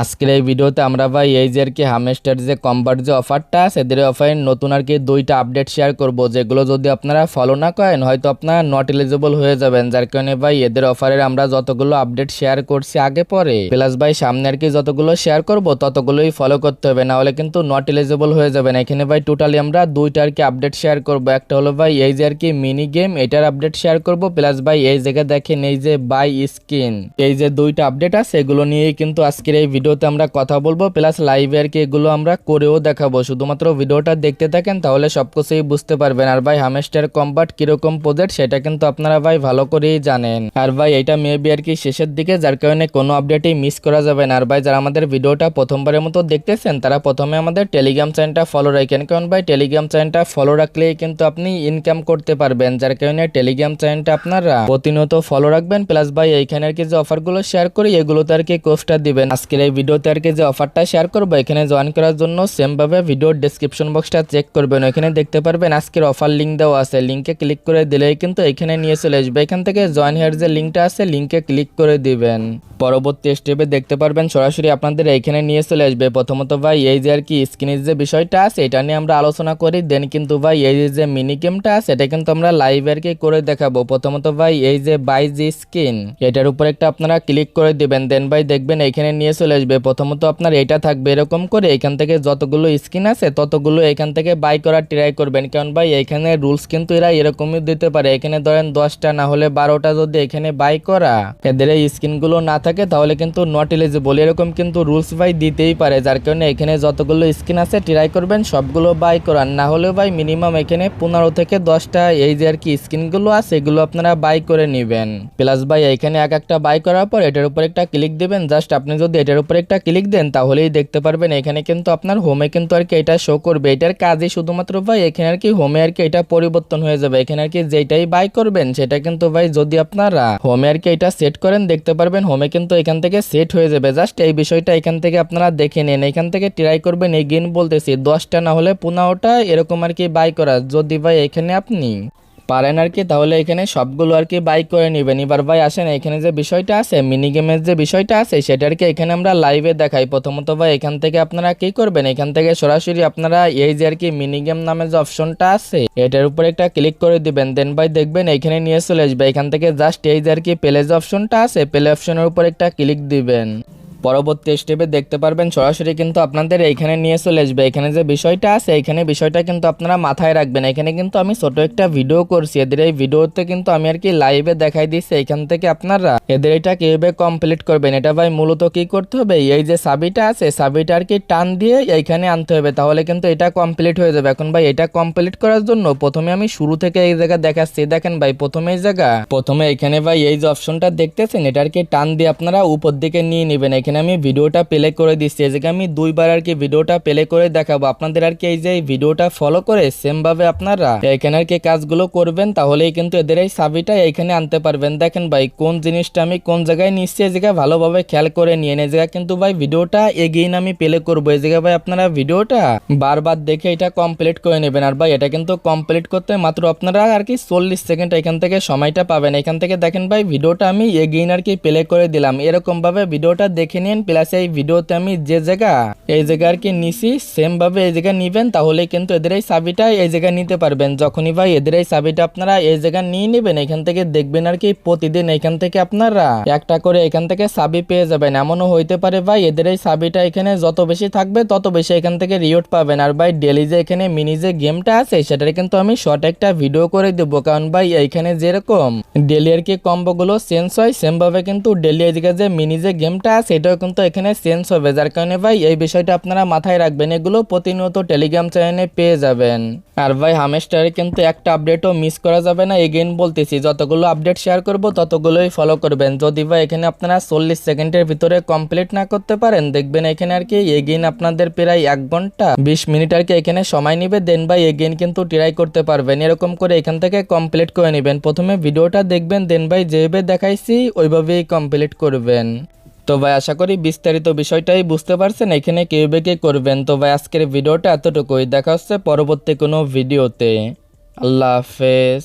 আজকের এই ভিডিওতে আমরা ভাই এই যে আর কি হামেস্টার যে কম্বার যে অফারটা আছে এদের অফারের নতুন আর কি দুইটা আপডেট শেয়ার করব, যেগুলো যদি আপনারা ফলো না করেন হয়তো আপনারা নট এলিজিবল হয়ে যাবেন। যার কারণে ভাই এদের অফারের আমরা যতগুলো আপডেট শেয়ার করছি আগে পরে প্লাস ভাই সামনে আর কি যতগুলো শেয়ার করব ততগুলোই ফলো করতে হবে, না হলে কিন্তু নট এলিজিবল হয়ে যাবেন। এখানে ভাই টোটালি আমরা দুইটা আর কি আপডেট শেয়ার করব। একটা হলো ভাই এই যে আর কি মিনি গেম, এটার আপডেট শেয়ার করব, প্লাস ভাই এই জায়গায় দেখেন এই যে বাই স্কিন, এই যে দুইটা আপডেট আছে এগুলো নিয়েই কিন্তু আজকের এই ভিডিওতে আমরা কথা বলবো, প্লাস লাইভে আর কি এগুলো আমরা করেও দেখাবো। শুধুমাত্র ভিডিওটা দেখতে থাকেন তাহলে সবকিছুই বুঝতে পারবেন। আর ভাই হামেস্টার কম্বাট কিরকম প্রজেক্ট সেটা কিন্তু আপনারা ভাই ভালো করেই জানেন। আর ভাই এটা মেবি আর কি শেষের দিকে, যার কারণে কোনো আপডেটই মিস করা যাবে না। আর ভাই যারা আমাদের ভিডিওটা প্রথমবারের মতো দেখতেছেন তারা প্রথমে আমাদের টেলিগ্রাম চ্যানেলটা ফলো রাখেন, কারণ ভাই টেলিগ্রাম চ্যানেলটা ফলো রাখলেই কিন্তু আপনি ইনকাম করতে পারবেন। যার কারণে টেলিগ্রাম চ্যানেলটা আপনারা প্রতিনিয়ত ফলো রাখবেন, প্লাস ভাই এইখানে আর কি যে অফারগুলো শেয়ার করি এগুলোতে আর কি কোর্সটা দিবেন। আজকের এই ভিডিওতে আর কি যে অফারটা শেয়ার করবো এখানে জয়েন করার জন্য সেম ভাবে ভিডিওর ডেসক্রিপশন বক্সটা চেক করবেন, ওইখানে দেখতে পারবেন আজকের অফার লিঙ্ক দেওয়া আছে। লিঙ্কে ক্লিক করে দিলেই কিন্তু এখানে নিয়ে চলে আসবে। এখান থেকে জয়েন হেয়ার যে লিঙ্কটা আছে লিঙ্কে ক্লিক করে দিবেন। পরবর্তী স্টেপে দেখতে পারবেন সরাসরি আপনাদের এইখানে নিয়ে চলে আসবে। প্রথমত ভাই এই যে আর কি স্ক্রিনের যে বিষয়টা আছে এটা নিয়ে আমরা আলোচনা করি, দেন কিন্তু ভাই এই যে মিনি গেমটা আছে এটা কিন্তু আমরা লাইভ আর কি করে দেখাবো। প্রথমত ভাই এই যে বাই জি স্কিন এটার উপর একটা আপনারা ক্লিক করে দিবেন, দেন ভাই দেখবেন এখানে নিয়ে চলে আসবে। প্রথমত আপনার এটা থাকবে এরকম করে, এখান থেকে যতগুলো স্কিন আছে ততগুলো এখান থেকে বাই করার ট্রাই করবেন, কারণ ভাই এখানে রুলস কিন্তু এরা এরকমই দিতে পারে। এখানে ধরেন 10টা না হলে 12টা যদি এখানে বাই করা এদের এই স্কিনগুলো না থাকে তাহলে কিন্তু নট এলিজিবল, এরকম কিন্তু রুলস ভাই দিতেই পারে। যার কারণে এখানে যতগুলো স্কিন আছে ট্রাই করবেন সবগুলো বাই করার, না হলেও ভাই মিনিমাম এখানে 15 থেকে 10টা এই যে আর কি স্কিনগুলো আছে এগুলো আপনারা বাই করে নেবেন। প্লাস ভাই এখানে এক একটা বাই করার পর এটার উপর একটা ক্লিক দিবেন। জাস্ট আপনি যদি এটার উপর একটা ক্লিক দেন তাহলেই দেখতে পারবেন এখানে কিন্তু আপনার হোমে কিন্তু আর কি এটা শো করবে। এটার কাজই শুধুমাত্র ভাই এখানে আর কি হোমে আর কি এটা পরিবর্তন হয়ে যাবে। এখানে আর কি যেটাই বাই করবেন সেটা কিন্তু ভাই যদি আপনারা হোমে আর কি এটা সেট করেন দেখতে পারবেন হোমে কিন্তু এখান থেকে সেট হয়ে যাবে। জাস্ট এই বিষয়টা এখান থেকে আপনারা দেখে নেন। এখান থেকে ট্রাই করবেন, এগেইন বলতেছি 10টা না হলে 15টা এরকম আর কি বাই করা, যদি ভাই এখানে আপনি পারেন আর কি তাহলে এখানে সবগুলো আর কি বাই করে নেবেন। এবার ভাই আসেন এখানে যে বিষয়টা আছে মিনি গেমের যে বিষয়টা আছে সেটা আর কি এখানে আমরা লাইভে দেখাই। প্রথমত ভাই এখান থেকে আপনারা কি করবেন, এখান থেকে সরাসরি আপনারা এই যে আর কি মিনি গেম নামে যে অপশনটা আছে এটার উপর একটা ক্লিক করে দিবেন, দেন ভাই দেখবেন এখানে নিয়ে চলে আসবে। এখান থেকে জাস্ট এই যে আর কি প্লে যে অপশনটা আছে প্লে অপশনের উপর একটা ক্লিক দিবেন। পরবর্তী স্টেপে দেখতে পারবেন সরাসরি কিন্তু আপনাদের এইখানে নিয়ে চলে আসবে। এখানে যে বিষয়টা আছে এখানে বিষয়টা কিন্তু আপনারা মাথায় রাখবেন। এখানে কিন্তু আমি ছোট একটা ভিডিও করছি, এদের এই ভিডিওতে কিন্তু আমি আর কি লাইভে দেখাই দিচ্ছি এখান থেকে আপনারা এদের এটা কিভাবে কমপ্লিট করবেন। এটা ভাই মূলত কি করতে হবে, এই যে সাবিটা আছে সাবিটা আর কি টান দিয়ে এইখানে আনতে হবে, তাহলে কিন্তু এটা কমপ্লিট হয়ে যাবে। এখন ভাই এটা কমপ্লিট করার জন্য প্রথমে আমি শুরু থেকে এই জায়গা দেখাচ্ছি। দেখেন ভাই প্রথমে এই জায়গা প্রথমে এখানে ভাই এই যে অপশনটা দেখতেছেন এটা আর কি টান দিয়ে আপনারা উপর দিকে নিয়ে নেবেন। এখানে আমি ভিডিওটা প্লে করে দিচ্ছি, এই জায়গায় আমি দুইবার আর কি ভিডিওটা প্লে করে দেখাবো আপনাদের আর কি এই যে ভিডিওটা ফলো করে সেম ভাবে আপনারা এখানে আর কি কাজগুলো করবেন, তাহলেই কিন্তু এদের এই চাবিটা এখানে আনতে পারবেন। দেখেন ভাই কোন জিনিসটা আমি কোন জায়গায় নিচ্ছি এই জায়গায় ভালোভাবে খেয়াল করে নিয়ে এই জায়গায় কিন্তু ভাই ভিডিওটা এগেইন আমি প্লে করবো। এই জায়গায় ভাই আপনারা ভিডিওটা বারবার দেখে এটা কমপ্লিট করে নেবেন। আর ভাই এটা কিন্তু কমপ্লিট করতে মাত্র আপনারা আর কি 40 সেকেন্ড এখান থেকে সময়টা পাবেন। এখান থেকে দেখেন ভাই ভিডিওটা আমি এগেইন আর কি প্লে করে দিলাম। এরকম ভাবে ভিডিওটা দেখে নিন, প্লাস এই ভিডিওতে আমি যে জায়গা এই জায়গা আর কি নিছি সেম ভাবে এই জায়গা নিবেন, তাহলে কিন্তু এদের এই চাবিটা এই জায়গা নিতে পারবেন। যখনই ভাই এদের এই চাবিটা আপনারা এই জায়গা নিয়ে নেবেন এখান থেকে দেখবেন আর কি প্রতিদিন এখান থেকে আপনারা একটা করে এখান থেকে চাবি পেয়ে যাবেন। এমনও হইতে পারে ভাই এদের এই চাবিটা এখানে যত বেশি থাকবে তত বেশি এখান থেকে রিওয়ার্ড পাবেন। আর ভাই ডেলি যে এখানে মিনি যে গেমটা আছে সেটার কিন্তু আমি শর্ট একটা ভিডিও করে দেবো, কারণ ভাই এইখানে যেরকম ডেলি আর কি কম্বো গুলো চেঞ্জ হয় সেম ভাবে কিন্তু ডেলি এই জায়গায় যে মিনি যে গেমটা আছে এটাও কিন্তু এখানে চেঞ্জ হবে। যার কারণে ভাই এই বিষয়টা আপনারা মাথায় রাখবেন, এগুলো প্রতিনিয়ত টেলিগ্রাম চ্যানেলে পেয়ে যাবেন। আর ভাই হামেস্টারে কিন্তু একটা আপডেটও মিস করা যাবে না। এগেইন বলতেছি যতগুলো আপডেট শেয়ার করব ততগুলোই ফলো করবেন। যদি ভাই এখানে আপনারা 40 সেকেন্ডের ভিতরে কমপ্লিট না করতে পারেন দেখবেন এখানে আর কি এগেইন আপনাদের প্রায় 1 ঘন্টা 20 মিনিট আর কি এখানে সময় নেবে, দেন ভাই এগেইন কিন্তু ট্রাই করতে পারবেন। এরকম করে এখান থেকে কমপ্লিট করে নেবেন। প্রথমে ভিডিওটা দেখবেন, দেন ভাই যেভাবে দেখাইছি ওইভাবেই কমপ্লিট করবেন। তো ভাই আশা করি বিস্তারিত বিষয়টাই বুঝতে পারছেন এখানে কিভাবে কি করবেন। তো ভাই আজকের ভিডিওটা এতটুকুই, দেখা হচ্ছে পরবর্তী কোনো ভিডিওতে। আল্লাহ হাফেজ।